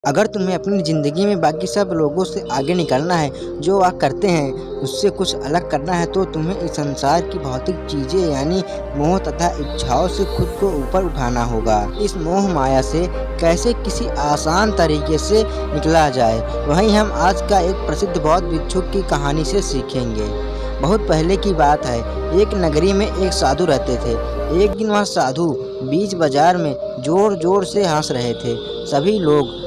अगर तुम्हें अपनी ज़िंदगी में बाकी सब लोगों से आगे निकलना है, जो वह करते हैं उससे कुछ अलग करना है, तो तुम्हें इस संसार की भौतिक चीज़ें यानी मोह तथा इच्छाओं से खुद को ऊपर उठाना होगा। इस मोह माया से कैसे किसी आसान तरीके से निकला जाए, वहीं हम आज का एक प्रसिद्ध बौद्ध भिक्षुक की कहानी से सीखेंगे। बहुत पहले की बात है, एक नगरी में एक साधु रहते थे। एक दिन वह साधु बीच बाजार में जोर जोर से हंस रहे थे। सभी लोग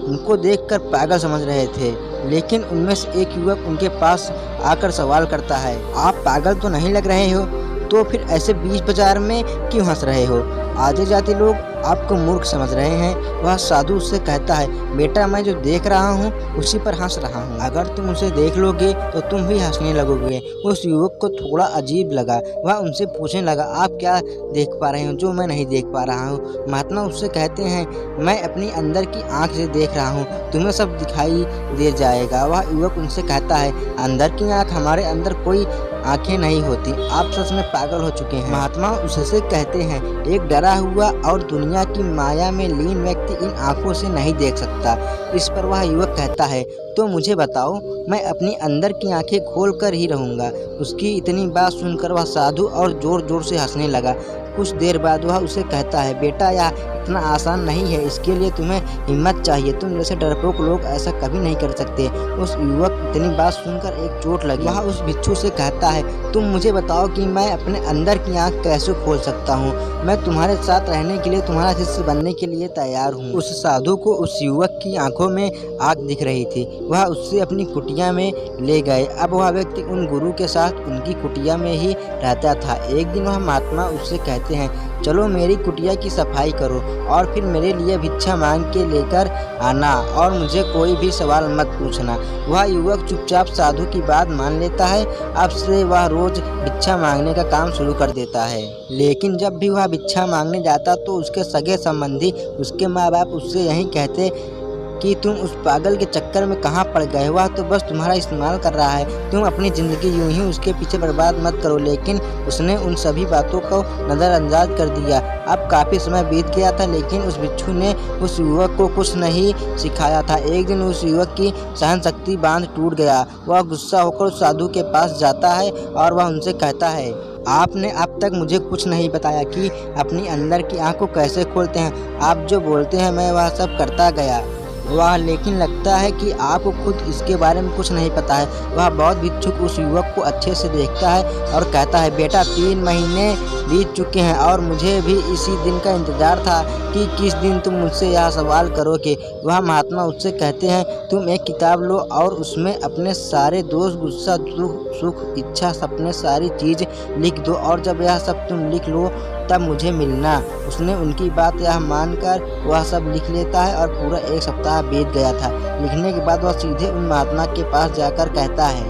उनको देखकर पागल समझ रहे थे, लेकिन उनमें से एक युवक उनके पास आकर सवाल करता है, आप पागल तो नहीं लग रहे हो? तो फिर ऐसे बीच बाजार में क्यों हंस रहे हो? आते जाते लोग आपको मूर्ख समझ रहे हैं। वह साधु उससे कहता है, बेटा मैं जो देख रहा हूँ उसी पर हंस रहा हूँ। अगर तुम उसे देख लोगे तो तुम भी हंसने लगोगे। उस युवक को थोड़ा अजीब लगा। वह उनसे पूछने लगा, आप क्या देख पा रहे हो जो मैं नहीं देख पा रहा हूँ? महात्मा उससे कहते हैं, मैं अपनी अंदर की आँख से देख रहा हूँ, तुम्हें सब दिखाई दे जाएगा। वह युवक उनसे कहता है, अंदर की आँख? हमारे अंदर कोई आंखें नहीं होती, आप सच में पागल हो चुके हैं। महात्मा उससे कहते हैं, एक डरा हुआ और दुनिया की माया में लीन व्यक्ति इन आंखों से नहीं देख सकता। इस पर वह युवक कहता है, तो मुझे बताओ, मैं अपनी अंदर की आंखें खोल कर ही रहूँगा। उसकी इतनी बात सुनकर वह साधु और जोर जोर से हंसने लगा। कुछ देर बाद वह उसे कहता है, बेटा यह इतना आसान नहीं है, इसके लिए तुम्हें हिम्मत चाहिए। तुम जैसे डरपोक लोग ऐसा कभी नहीं कर सकते। उस युवक इतनी बात सुनकर एक चोट लगी। वह उस भिक्षु से कहता है, तुम मुझे बताओ कि मैं अपने अंदर की आँख कैसे खोल सकता हूँ? मैं तुम्हारे साथ रहने के लिए, तुम्हारा शिष्य बनने के लिए तैयार हूँ। उस साधु को उस युवक की आंखों में आग दिख रही थी। वह उससे अपनी कुटिया में ले गए। अब वह व्यक्ति उन गुरु के साथ उनकी कुटिया में ही रहता था। एक दिन वह महात्मा उससे कहते हैं, चलो मेरी कुटिया की सफाई करो और फिर मेरे लिए भिक्षा मांग के लेकर आना और मुझे कोई भी सवाल मत पूछना। वह युवक चुपचाप साधु की बात मान लेता है। अब से वह रोज भिक्षा मांगने का काम शुरू कर देता है। लेकिन जब भी वह भिक्षा मांगने जाता तो उसके सगे संबंधी, उसके माँ बाप उससे यही कहते कि तुम उस पागल के चक्कर में कहाँ पड़ गए, वह तो बस तुम्हारा इस्तेमाल कर रहा है, तुम अपनी ज़िंदगी यूं ही उसके पीछे बर्बाद मत करो। लेकिन उसने उन सभी बातों को नज़रअंदाज कर दिया। अब काफ़ी समय बीत गया था, लेकिन उस भिक्षु ने उस युवक को कुछ नहीं सिखाया था। एक दिन उस युवक की सहन शक्ति बांध टूट गया। वह गुस्सा होकर उस साधु के पास जाता है और वह उनसे कहता है, आपने अब तक मुझे कुछ नहीं बताया कि अपनी अंदर की आँख को कैसे खोलते हैं। आप जो बोलते हैं मैं वह सब करता गया, वह लेकिन लगता है कि आपको खुद इसके बारे में कुछ नहीं पता है। वह बौद्ध भिक्षुक उस युवक को अच्छे से देखता है और कहता है, बेटा 3 महीने बीत चुके हैं और मुझे भी इसी दिन का इंतज़ार था कि किस दिन तुम मुझसे यह सवाल करोगे। वह महात्मा उससे कहते हैं, तुम एक किताब लो और उसमें अपने सारे दोष, गुस्सा, दुख, सुख, इच्छा, सपने, सारी चीज़ लिख दो और जब यह सब तुम लिख लो तब मुझे मिलना। उसने उनकी बात यह मानकर वह सब लिख लेता है और पूरा 1 सप्ताह बीत गया था। लिखने के बाद वह सीधे उन महात्मा के पास जाकर कहता है,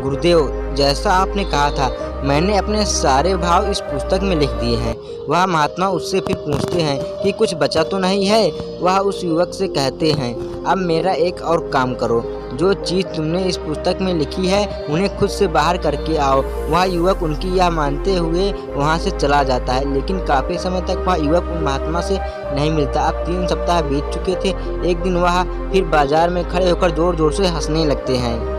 गुरुदेव, जैसा आपने कहा था मैंने अपने सारे भाव इस पुस्तक में लिख दिए हैं। वह महात्मा उससे फिर पूछते हैं कि कुछ बचा तो नहीं है? वह उस युवक से कहते हैं, अब मेरा एक और काम करो, जो चीज़ तुमने इस पुस्तक में लिखी है उन्हें खुद से बाहर करके आओ। वह युवक उनकी यह मानते हुए वहाँ से चला जाता है, लेकिन काफ़ी समय तक वह युवक उन महात्मा से नहीं मिलता। अब 3 सप्ताह बीत चुके थे। एक दिन वह फिर बाजार में खड़े होकर ज़ोर ज़ोर से हंसने लगते हैं।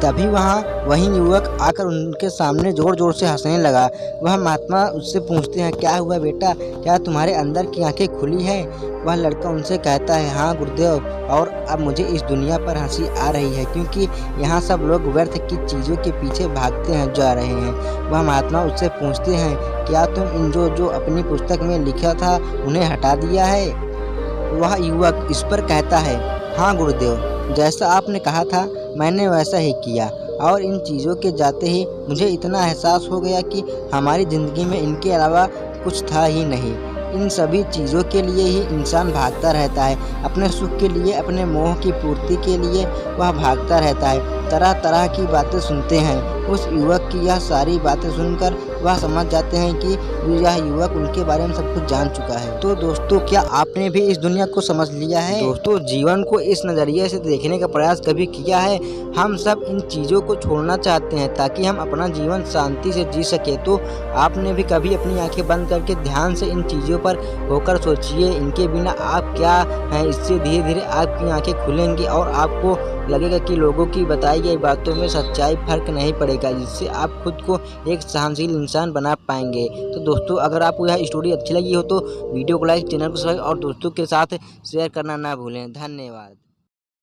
तभी वही युवक आकर उनके सामने ज़ोर ज़ोर से हंसने लगा। वह महात्मा उससे पूछते हैं, क्या हुआ बेटा, क्या तुम्हारे अंदर की आंखें खुली हैं? वह लड़का उनसे कहता है, हाँ गुरुदेव, और अब मुझे इस दुनिया पर हंसी आ रही है क्योंकि यहाँ सब लोग व्यर्थ की चीज़ों के पीछे भागते हैं जा रहे हैं। वह महात्मा उससे पूछते हैं, क्या तुम इन जो अपनी पुस्तक में लिखा था उन्हें हटा दिया है? वह युवक इस पर कहता है, हाँ गुरुदेव, जैसा आपने कहा था मैंने वैसा ही किया और इन चीज़ों के जाते ही मुझे इतना एहसास हो गया कि हमारी ज़िंदगी में इनके अलावा कुछ था ही नहीं। इन सभी चीज़ों के लिए ही इंसान भागता रहता है। अपने सुख के लिए, अपने मोह की पूर्ति के लिए वह भागता रहता है। तरह तरह की बातें सुनते हैं। उस युवक की यह सारी बातें सुनकर वह समझ जाते हैं कि यह युवक उनके बारे में सब कुछ जान चुका है। तो दोस्तों, क्या आपने भी इस दुनिया को समझ लिया है? दोस्तों, जीवन को इस नज़रिए से देखने का प्रयास कभी किया है? हम सब इन चीज़ों को छोड़ना चाहते हैं ताकि हम अपना जीवन शांति से जी सके। तो आपने भी कभी अपनी आंखें बंद करके ध्यान से इन चीज़ों पर होकर सोचिए, इनके बिना आप क्या हैं। इससे धीरे धीरे आपकी आंखें खुलेंगी और आपको लगेगा कि लोगों की बताई गई बातों में सच्चाई फर्क नहीं पड़ेगा, जिससे आप खुद को एक सहनशील इंसान बना पाएंगे। तो दोस्तों, अगर आपको यह स्टोरी अच्छी लगी हो तो वीडियो को लाइक, चैनल को सब्सक्राइब और दोस्तों के साथ शेयर करना ना भूलें। धन्यवाद।